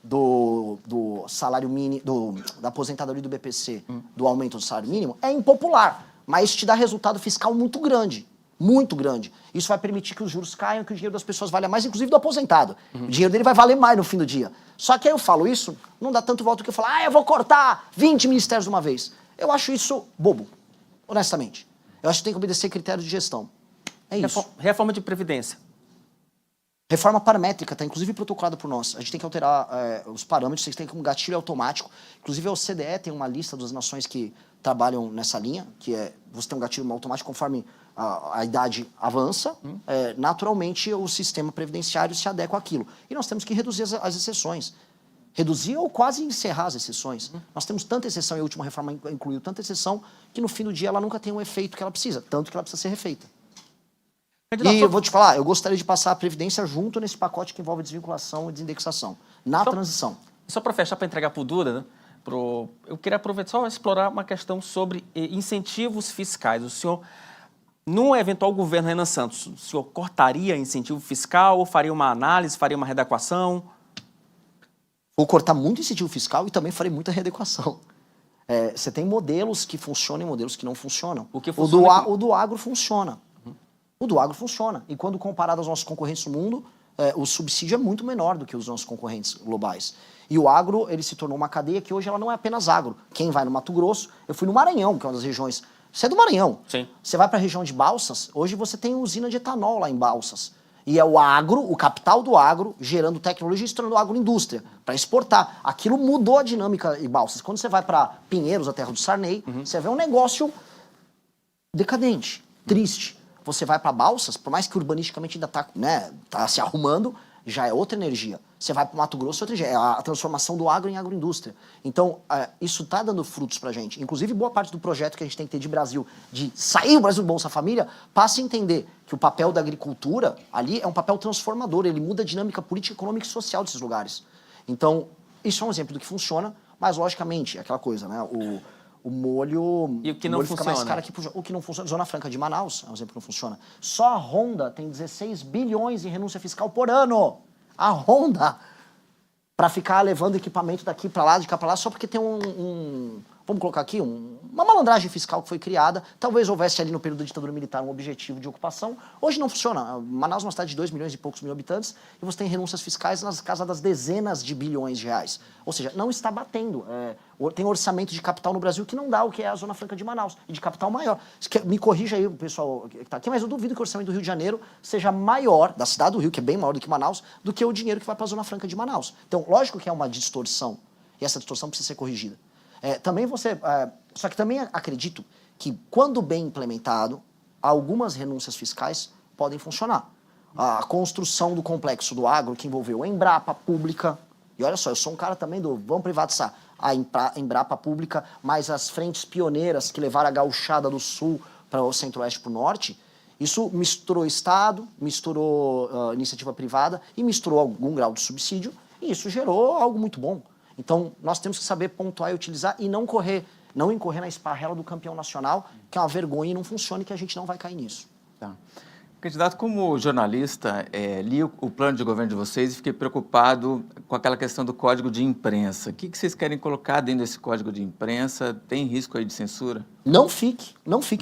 do salário mínimo, da aposentadoria do BPC, do aumento do salário mínimo, é impopular, mas te dá resultado fiscal muito grande. muito grande. Isso vai permitir que os juros caiam, que o dinheiro das pessoas valha mais, inclusive do aposentado. O dinheiro dele vai valer mais no fim do dia. Só que aí eu falo isso, não dá tanto voto que eu falo, eu vou cortar 20 ministérios de uma vez. Eu acho isso bobo, honestamente. Eu acho que tem que obedecer critérios de gestão. É isso. Reforma de Previdência. Reforma paramétrica, está inclusive protocolada por nós. A gente tem que alterar os parâmetros, vocês têm que um gatilho automático. Inclusive a OCDE tem uma lista das nações que trabalham nessa linha, que é você tem um gatilho automático conforme a idade avança, naturalmente o sistema previdenciário se adequa àquilo. E nós temos que reduzir as exceções. Reduzir ou quase encerrar as exceções. Nós temos tanta exceção, e a última reforma incluiu tanta exceção, que no fim do dia ela nunca tem o efeito que ela precisa, tanto que ela precisa ser refeita. E eu vou te falar, eu gostaria de passar a Previdência junto nesse pacote que envolve desvinculação e desindexação, na transição. Só para fechar, para entregar para o Duda, né? Eu queria aproveitar só explorar uma questão sobre incentivos fiscais. O senhor, num eventual governo Renan Santos, o senhor cortaria incentivo fiscal ou faria uma análise, faria uma readequação? Vou cortar muito incentivo fiscal e também farei muita readequação. Você tem modelos que funcionam e modelos que não funcionam. O do agro funciona. O do agro funciona. E quando comparado aos nossos concorrentes no mundo, o subsídio é muito menor do que os nossos concorrentes globais. E o agro, ele se tornou uma cadeia que hoje ela não é apenas agro. Quem vai no Mato Grosso, eu fui no Maranhão, que é uma das regiões... Você é do Maranhão. Sim. Você vai para a região de Balsas, hoje você tem usina de etanol lá em Balsas. E é o agro, o capital do agro, gerando tecnologia e se tornando agroindústria, para exportar. Aquilo mudou a dinâmica em Balsas. Quando você vai para Pinheiros, a terra do Sarney, você vê um negócio decadente, triste. Você vai para Balsas, por mais que urbanisticamente ainda tá se arrumando, já é outra energia. Você vai para o Mato Grosso, outra energia. É a transformação do agro em agroindústria. Então, isso está dando frutos para a gente. Inclusive, boa parte do projeto que a gente tem que ter de Brasil, de sair o Brasil do Bolsa Família, passa a entender que o papel da agricultura ali é um papel transformador. Ele muda a dinâmica política, econômica e social desses lugares. Então, isso é um exemplo do que funciona, mas, logicamente, é aquela coisa, né? O molho, e o que não fica mais caro aqui o que não funciona. Zona Franca de Manaus é um exemplo que não funciona. Só a Honda tem 16 bilhões em renúncia fiscal por ano. A Honda, para ficar levando equipamento daqui para lá, de cá para lá, só porque tem vamos colocar aqui, uma malandragem fiscal que foi criada. Talvez houvesse ali no período da ditadura militar um objetivo de ocupação. Hoje não funciona. Manaus é uma cidade de 2 milhões e poucos mil habitantes e você tem renúncias fiscais nas casas das dezenas de bilhões de reais. Ou seja, não está batendo. Tem orçamento de capital no Brasil que não dá o que é a Zona Franca de Manaus, e de capital maior. Me corrija aí o pessoal que está aqui, mas eu duvido que o orçamento do Rio de Janeiro seja maior, da cidade do Rio, que é bem maior do que Manaus, do que o dinheiro que vai para a Zona Franca de Manaus. Então, lógico que é uma distorção, e essa distorção precisa ser corrigida. Só que também acredito que, quando bem implementado, algumas renúncias fiscais podem funcionar. A construção do complexo do agro, que envolveu a Embrapa Pública, e olha só, eu sou um cara também do vamos privatizar a Embrapa Pública, mas as frentes pioneiras que levaram a gauchada do sul para o centro-oeste para o norte, isso misturou Estado, misturou iniciativa privada e misturou algum grau de subsídio, e isso gerou algo muito bom. Então, nós temos que saber pontuar e utilizar e não incorrer na esparrela do campeão nacional, que é uma vergonha e não funciona e que a gente não vai cair nisso. Tá. Candidato, como jornalista, li o plano de governo de vocês e fiquei preocupado com aquela questão do código de imprensa. O que vocês querem colocar dentro desse código de imprensa? Tem risco aí de censura? Não fique,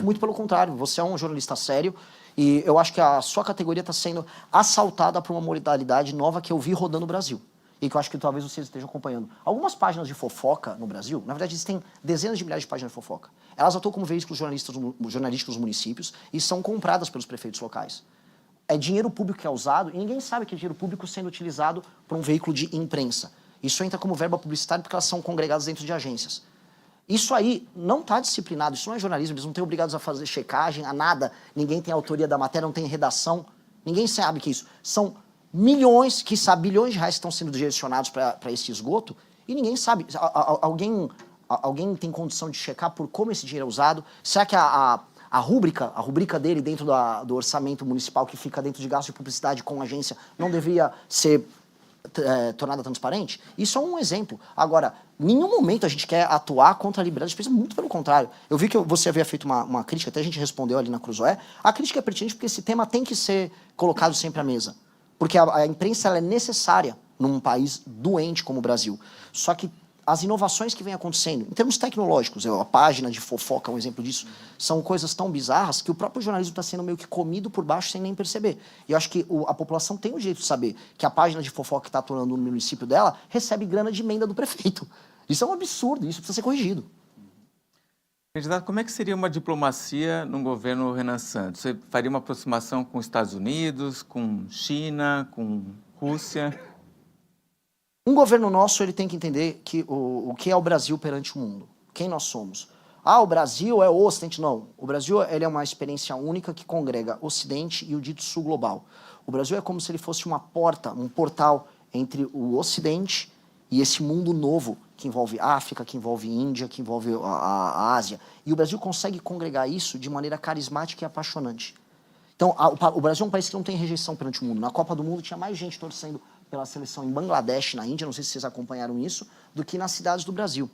muito pelo contrário. Você é um jornalista sério e eu acho que a sua categoria está sendo assaltada por uma modalidade nova que eu vi rodando no Brasil. E que eu acho que talvez vocês estejam acompanhando. Algumas páginas de fofoca no Brasil, na verdade, existem dezenas de milhares de páginas de fofoca. Elas atuam como veículos jornalísticos dos municípios e são compradas pelos prefeitos locais. É dinheiro público que é usado e ninguém sabe que é dinheiro público sendo utilizado por um veículo de imprensa. Isso entra como verba publicitária porque elas são congregadas dentro de agências. Isso aí não está disciplinado, isso não é jornalismo, eles não estão obrigados a fazer checagem, a nada, ninguém tem autoria da matéria, não tem redação, ninguém sabe que isso. São milhões, quiçá bilhões de reais que estão sendo direcionados para esse esgoto e ninguém sabe. Alguém tem condição de checar por como esse dinheiro é usado? Será que a rubrica dele dentro do orçamento municipal que fica dentro de gasto de publicidade com agência não deveria ser tornada transparente? Isso é um exemplo. Agora, em nenhum momento a gente quer atuar contra a liberdade de expressão, muito pelo contrário. Eu vi que você havia feito uma crítica, até a gente respondeu ali na Cruzoé. A crítica é pertinente porque esse tema tem que ser colocado sempre à mesa. Porque a imprensa ela é necessária num país doente como o Brasil. Só que as inovações que vêm acontecendo, em termos tecnológicos, a página de fofoca é um exemplo disso, são coisas tão bizarras que o próprio jornalismo está sendo meio que comido por baixo sem nem perceber. E eu acho que a população tem o direito de saber que a página de fofoca que está atuando no município dela recebe grana de emenda do prefeito. Isso é um absurdo, isso precisa ser corrigido. Candidato, como é que seria uma diplomacia no governo Renan Santos? Você faria uma aproximação com os Estados Unidos, com China, com Rússia? Um governo nosso, ele tem que entender que o que é o Brasil perante o mundo. Quem nós somos. Ah, o Brasil é o Ocidente. Não. O Brasil, ele é uma experiência única que congrega Ocidente e o dito Sul global. O Brasil é como se ele fosse uma porta, um portal entre o Ocidente e esse mundo novo que envolve África, que envolve Índia, que envolve a Ásia. E o Brasil consegue congregar isso de maneira carismática e apaixonante. Então, o Brasil é um país que não tem rejeição perante o mundo. Na Copa do Mundo tinha mais gente torcendo pela seleção em Bangladesh, na Índia, não sei se vocês acompanharam isso, do que nas cidades do Brasil.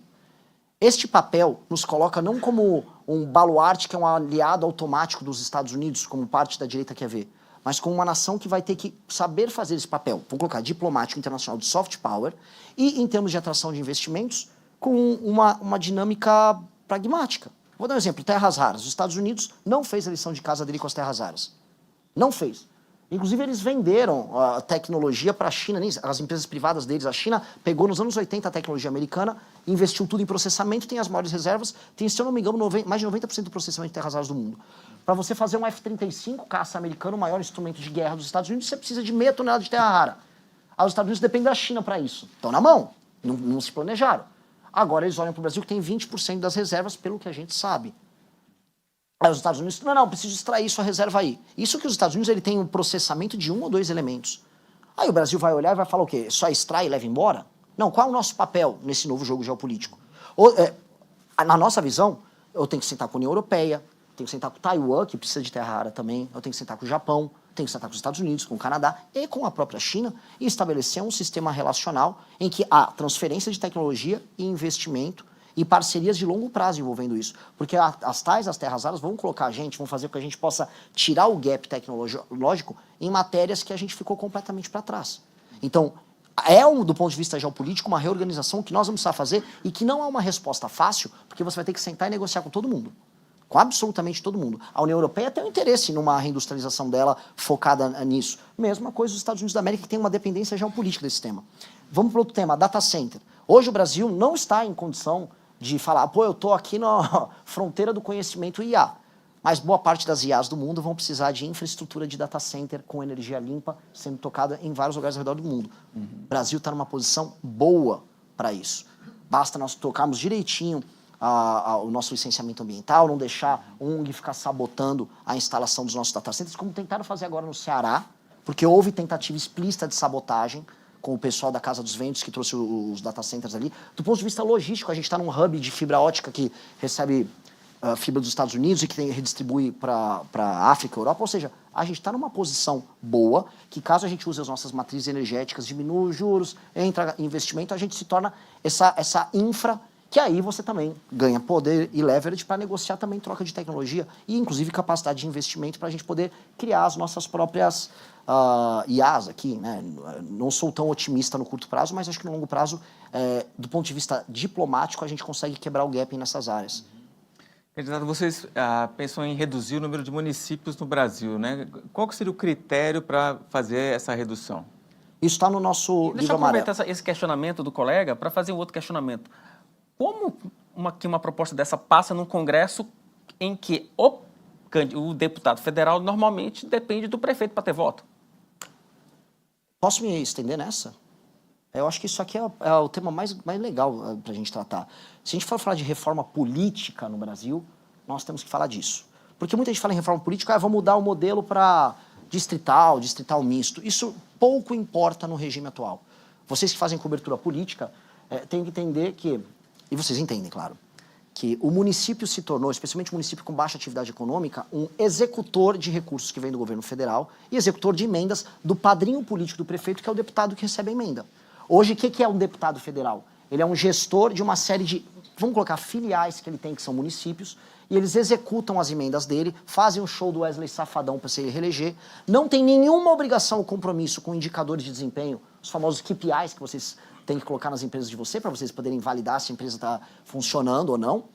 Este papel nos coloca não como um baluarte que é um aliado automático dos Estados Unidos, como parte da direita quer ver, mas como uma nação que vai ter que saber fazer esse papel, vamos colocar diplomático internacional de soft power, e em termos de atração de investimentos, com uma dinâmica pragmática. Vou dar um exemplo, terras raras. Os Estados Unidos não fez a lição de casa dele com as terras raras. Não fez. Inclusive, eles venderam a tecnologia para a China, as empresas privadas deles. A China pegou nos anos 80 a tecnologia americana, investiu tudo em processamento, tem as maiores reservas, tem, se eu não me engano, mais de 90% do processamento de terras raras do mundo. Para você fazer um F-35, caça americano, o maior instrumento de guerra dos Estados Unidos, você precisa de meia tonelada de terra rara. Os Estados Unidos dependem da China para isso. Estão na mão, não se planejaram. Agora eles olham para o Brasil que tem 20% das reservas, pelo que a gente sabe. Aí os Estados Unidos, não, preciso extrair sua reserva aí. Isso que os Estados Unidos ele tem um processamento de 1 ou 2 elementos. Aí o Brasil vai olhar e vai falar o quê? Só extrai e leva embora? Não, qual é o nosso papel nesse novo jogo geopolítico? Na nossa visão, eu tenho que sentar com a União Europeia, tenho que sentar com Taiwan, que precisa de terra rara também, eu tenho que sentar com o Japão, tenho que sentar com os Estados Unidos, com o Canadá e com a própria China e estabelecer um sistema relacional em que há transferência de tecnologia e investimento e parcerias de longo prazo envolvendo isso. Porque as terras raras vão colocar a gente, vão fazer com que a gente possa tirar o gap tecnológico em matérias que a gente ficou completamente para trás. Então, do ponto de vista geopolítico, uma reorganização que nós vamos precisar fazer e que não é uma resposta fácil, porque você vai ter que sentar e negociar com todo mundo. Com absolutamente todo mundo. A União Europeia tem um interesse numa reindustrialização dela focada nisso. Mesma coisa os Estados Unidos da América, que tem uma dependência geopolítica desse tema. Vamos para outro tema, data center. Hoje o Brasil não está em condição de falar, pô, eu estou aqui na fronteira do conhecimento IA. Mas boa parte das IAs do mundo vão precisar de infraestrutura de data center com energia limpa sendo tocada em vários lugares ao redor do mundo. O Brasil está numa posição boa para isso. Basta nós tocarmos direitinho o nosso licenciamento ambiental, não deixar a ONG ficar sabotando a instalação dos nossos data centers, como tentaram fazer agora no Ceará, porque houve tentativa explícita de sabotagem com o pessoal da Casa dos Ventos, que trouxe os data centers ali. Do ponto de vista logístico, a gente está num hub de fibra ótica que recebe fibra dos Estados Unidos e que redistribui para a África e Europa. Ou seja, a gente está numa posição boa, que caso a gente use as nossas matrizes energéticas, diminua os juros, entra investimento, a gente se torna essa infra, que aí você também ganha poder e leverage para negociar também troca de tecnologia e, inclusive, capacidade de investimento para a gente poder criar as nossas próprias IAs aqui, né? Não sou tão otimista no curto prazo, mas acho que no longo prazo, do ponto de vista diplomático, a gente consegue quebrar o gap nessas áreas. Candidato, vocês pensam em reduzir o número de municípios no Brasil, né? Qual que seria o critério para fazer essa redução? Isso está no nosso Deixa livro eu amarelo. aproveitar esse questionamento do colega para fazer um outro questionamento. Como uma proposta dessa passa num Congresso em que o deputado federal normalmente depende do prefeito para ter voto? Posso me estender nessa? Eu acho que isso aqui é o tema mais legal para a gente tratar. Se a gente for falar de reforma política no Brasil, nós temos que falar disso. Porque muita gente fala em reforma política, vamos mudar o modelo para distrital misto. Isso pouco importa no regime atual. Vocês que fazem cobertura política têm que entender que, e vocês entendem, claro, que o município se tornou, especialmente o município com baixa atividade econômica, um executor de recursos que vem do governo federal e executor de emendas do padrinho político do prefeito, que é o deputado que recebe a emenda. Hoje, o que é um deputado federal? Ele é um gestor de uma série de, vamos colocar, filiais que ele tem, que são municípios, e eles executam as emendas dele, fazem o show do Wesley Safadão para se reeleger, não tem nenhuma obrigação ou compromisso com indicadores de desempenho, os famosos KPIs que vocês tem que colocar nas empresas de para vocês poderem validar se a empresa está funcionando ou não.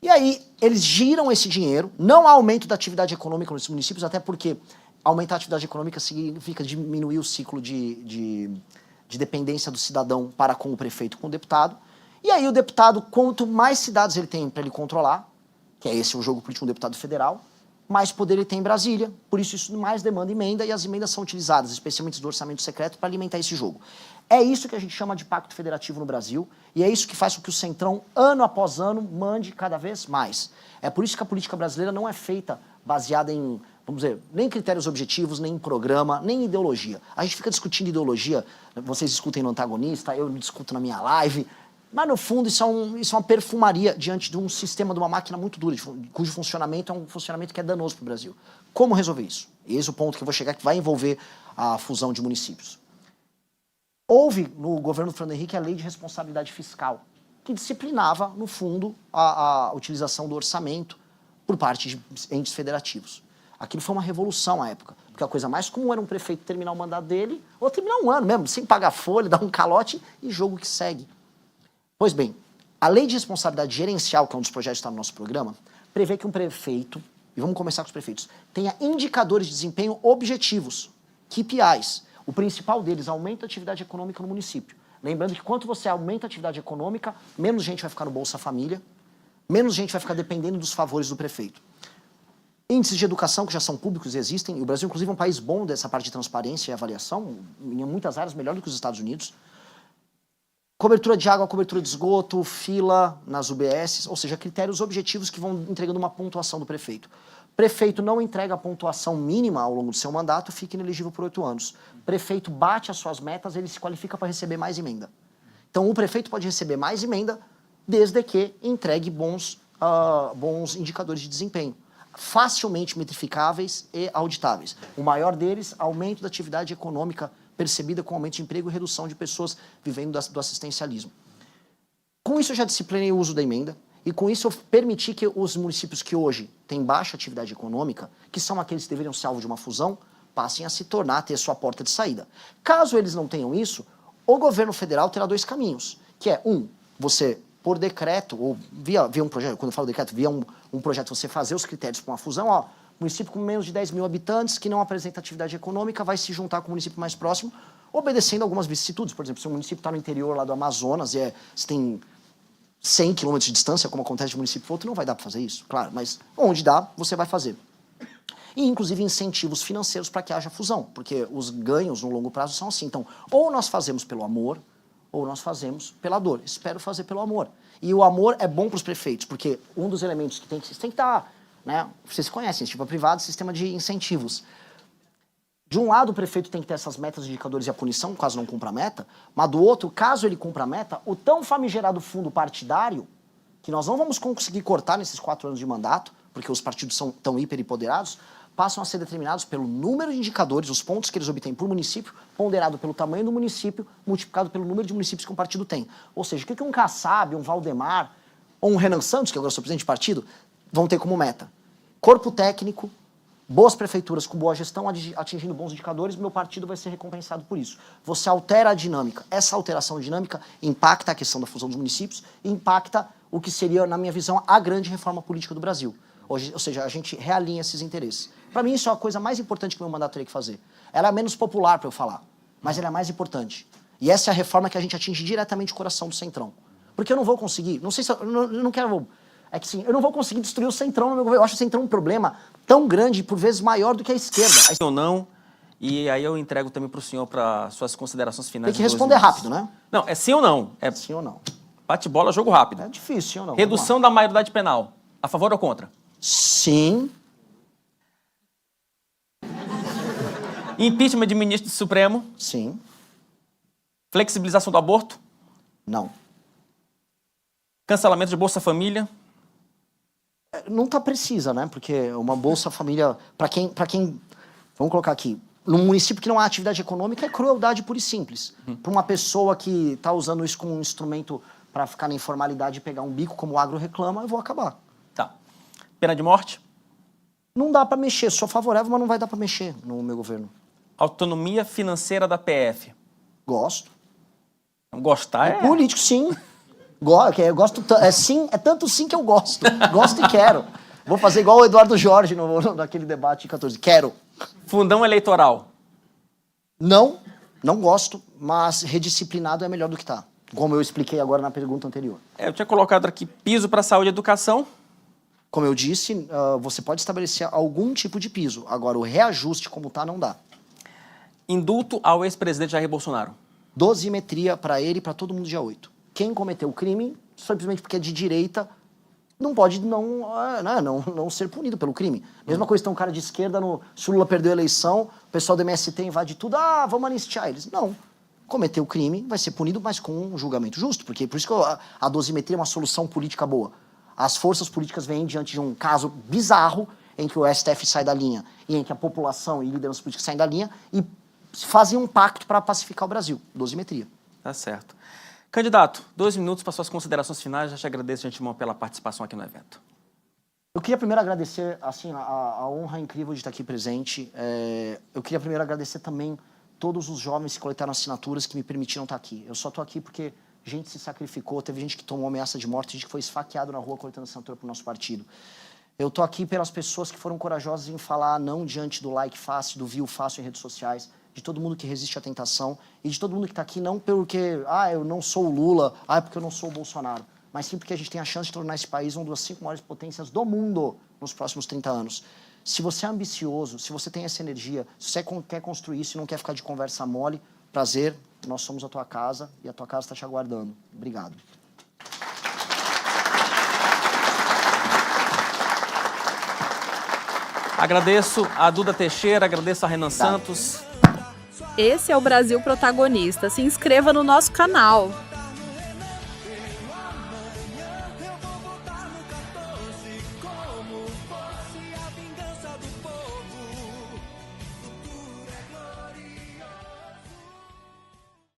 E aí, eles giram esse dinheiro, não há aumento da atividade econômica nos municípios, até porque aumentar a atividade econômica significa diminuir o ciclo de dependência do cidadão para com o prefeito, com o deputado. E aí o deputado, quanto mais cidades ele tem para ele controlar, que é esse o jogo político de um deputado federal, mais poder ele tem em Brasília, por isso mais demanda emenda, e as emendas são utilizadas, especialmente do orçamento secreto, para alimentar esse jogo. É isso que a gente chama de pacto federativo no Brasil, e é isso que faz com que o Centrão, ano após ano, mande cada vez mais. É por isso que a política brasileira não é feita baseada em, vamos dizer, nem critérios objetivos, nem em programa, nem em ideologia. A gente fica discutindo ideologia, vocês discutem no Antagonista, eu discuto na minha live, mas no fundo isso é uma perfumaria diante de um sistema, de uma máquina muito dura, cujo funcionamento é um funcionamento que é danoso para o Brasil. Como resolver isso? Esse é o ponto que eu vou chegar, que vai envolver a fusão de municípios. Houve no governo do Fernando Henrique a lei de responsabilidade fiscal, que disciplinava, no fundo, a utilização do orçamento por parte de entes federativos. Aquilo foi uma revolução à época, porque a coisa mais comum era um prefeito terminar o mandato dele, ou terminar um ano mesmo, sem pagar folha, dar um calote e jogo que segue. Pois bem, a lei de responsabilidade gerencial, que é um dos projetos que está no nosso programa, prevê que um prefeito, e vamos começar com os prefeitos, tenha indicadores de desempenho objetivos, KPIs. O principal deles, aumenta a atividade econômica no município. Lembrando que quanto você aumenta a atividade econômica, menos gente vai ficar no Bolsa Família, menos gente vai ficar dependendo dos favores do prefeito. Índices de educação que já são públicos e existem, e o Brasil, inclusive, é um país bom dessa parte de transparência e avaliação, em muitas áreas melhor do que os Estados Unidos. Cobertura de água, cobertura de esgoto, fila nas UBSs, ou seja, critérios objetivos que vão entregando uma pontuação do prefeito. Prefeito não entrega a pontuação mínima ao longo do seu mandato, fica inelegível por 8 anos. Prefeito bate as suas metas, ele se qualifica para receber mais emenda. Então, o prefeito pode receber mais emenda desde que entregue bons indicadores de desempenho, facilmente metrificáveis e auditáveis. O maior deles, aumento da atividade econômica percebida com aumento de emprego e redução de pessoas vivendo do assistencialismo. Com isso, eu já disciplinei o uso da emenda, e com isso eu permiti que os municípios que hoje têm baixa atividade econômica, que são aqueles que deveriam ser alvo de uma fusão, passem a se tornar, ter sua porta de saída. Caso eles não tenham isso, o governo federal terá 2 caminhos, que é, você, por decreto, ou via um projeto, quando eu falo decreto, via um projeto, você fazer os critérios para uma fusão, município com menos de 10 mil habitantes, que não apresenta atividade econômica, vai se juntar com o município mais próximo, obedecendo algumas vicissitudes. Por exemplo, se o município está no interior lá do Amazonas e você tem 100 quilômetros de distância, como acontece de município para outro, não vai dar para fazer isso, claro, mas onde dá, você vai fazer. E, inclusive, incentivos financeiros para que haja fusão, porque os ganhos no longo prazo são assim. Então, ou nós fazemos pelo amor, ou nós fazemos pela dor. Espero fazer pelo amor. E o amor é bom para os prefeitos, porque um dos elementos que tem que estar, né, vocês conhecem, tipo privado, sistema de incentivos. De um lado, o prefeito tem que ter essas metas, indicadores e a punição, caso não cumpra a meta, mas do outro, caso ele cumpra a meta, o tão famigerado fundo partidário, que nós não vamos conseguir cortar nesses 4 anos de mandato, porque os partidos são tão hiperempoderados, passam a ser determinados pelo número de indicadores, os pontos que eles obtêm por município, ponderado pelo tamanho do município, multiplicado pelo número de municípios que um partido tem. Ou seja, o que um Kassab, um Valdemar, ou um Renan Santos, que agora sou presidente de partido, vão ter como meta? Corpo técnico, boas prefeituras com boa gestão, atingindo bons indicadores, meu partido vai ser recompensado por isso. Você altera a dinâmica. Essa alteração dinâmica impacta a questão da fusão dos municípios e impacta o que seria, na minha visão, a grande reforma política do Brasil. Ou seja, a gente realinha esses interesses. Para mim, isso é a coisa mais importante que o meu mandato teria que fazer. Ela é menos popular para eu falar, mas ela é mais importante. E essa é a reforma que a gente atinge diretamente o coração do Centrão. Porque eu não vou conseguir, não sei se eu não quero... É que sim, eu não vou conseguir destruir o Centrão no meu governo. Eu acho o Centrão um problema tão grande, por vezes maior do que a esquerda. Sim ou não? E aí eu entrego também para o senhor para suas considerações finais. Tem que responder rápido, né? Não, é sim ou não? É sim ou não. Bate-bola, jogo rápido. É difícil, sim ou não? Redução da maioridade penal. A favor ou contra? Sim. Impeachment de ministro do Supremo. Sim. Flexibilização do aborto. Não. Cancelamento de Bolsa Família. Não tá precisa, né? Porque uma Bolsa Família, para quem, vamos colocar aqui, num município que não há atividade econômica, é crueldade pura e simples. Para uma pessoa que está usando isso como um instrumento para ficar na informalidade e pegar um bico, como o agro reclama, eu vou acabar. Tá. Pena de morte. Não dá para mexer, sou favorável, mas não vai dar para mexer no meu governo. Autonomia financeira da PF. Gosto. Gostar é... Político, sim. Gosto, é tanto sim que eu gosto. Gosto e quero. Vou fazer igual o Eduardo Jorge naquele debate de 14. Quero. Fundão eleitoral. Não gosto, mas redisciplinado é melhor do que tá. Como eu expliquei agora na pergunta anterior. Eu tinha colocado aqui piso para saúde e educação. Como eu disse, você pode estabelecer algum tipo de piso. Agora, o reajuste como tá, não dá. Indulto ao ex-presidente Jair Bolsonaro. Dosimetria para ele e para todo mundo dia 8. Quem cometeu o crime, simplesmente porque é de direita, não pode não ser punido pelo crime. Mesma coisa, tem um cara de esquerda, se o Lula perdeu a eleição, o pessoal do MST invade tudo, vamos anistiar eles. Não. Cometeu o crime, vai ser punido, mas com um julgamento justo. Porque por isso que a dosimetria é uma solução política boa. As forças políticas vêm diante de um caso bizarro, em que o STF sai da linha, e em que a população e lideranças políticas saem da linha, e fazem um pacto para pacificar o Brasil. Dosimetria. Tá certo. Candidato, 2 minutos para suas considerações finais. Já te agradeço de antemão pela participação aqui no evento. Eu queria primeiro agradecer assim, a honra incrível de estar aqui presente. Eu queria primeiro agradecer também todos os jovens que coletaram assinaturas que me permitiram estar aqui. Eu só estou aqui porque gente se sacrificou, teve gente que tomou ameaça de morte, gente que foi esfaqueado na rua coletando assinatura para o nosso partido. Eu estou aqui pelas pessoas que foram corajosas em falar não diante do like fácil, do view fácil em redes sociais, de todo mundo que resiste à tentação e de todo mundo que está aqui não porque, eu não sou o Lula, é porque eu não sou o Bolsonaro, mas sim porque a gente tem a chance de tornar esse país uma das 5 maiores potências do mundo nos próximos 30 anos. Se você é ambicioso, se você tem essa energia, se você quer construir isso e não quer ficar de conversa mole, prazer, nós somos a tua casa e a tua casa está te aguardando. Obrigado. Agradeço a Duda Teixeira, agradeço a Renan Santos. Esse é o Brasil Protagonista. Se inscreva no nosso canal.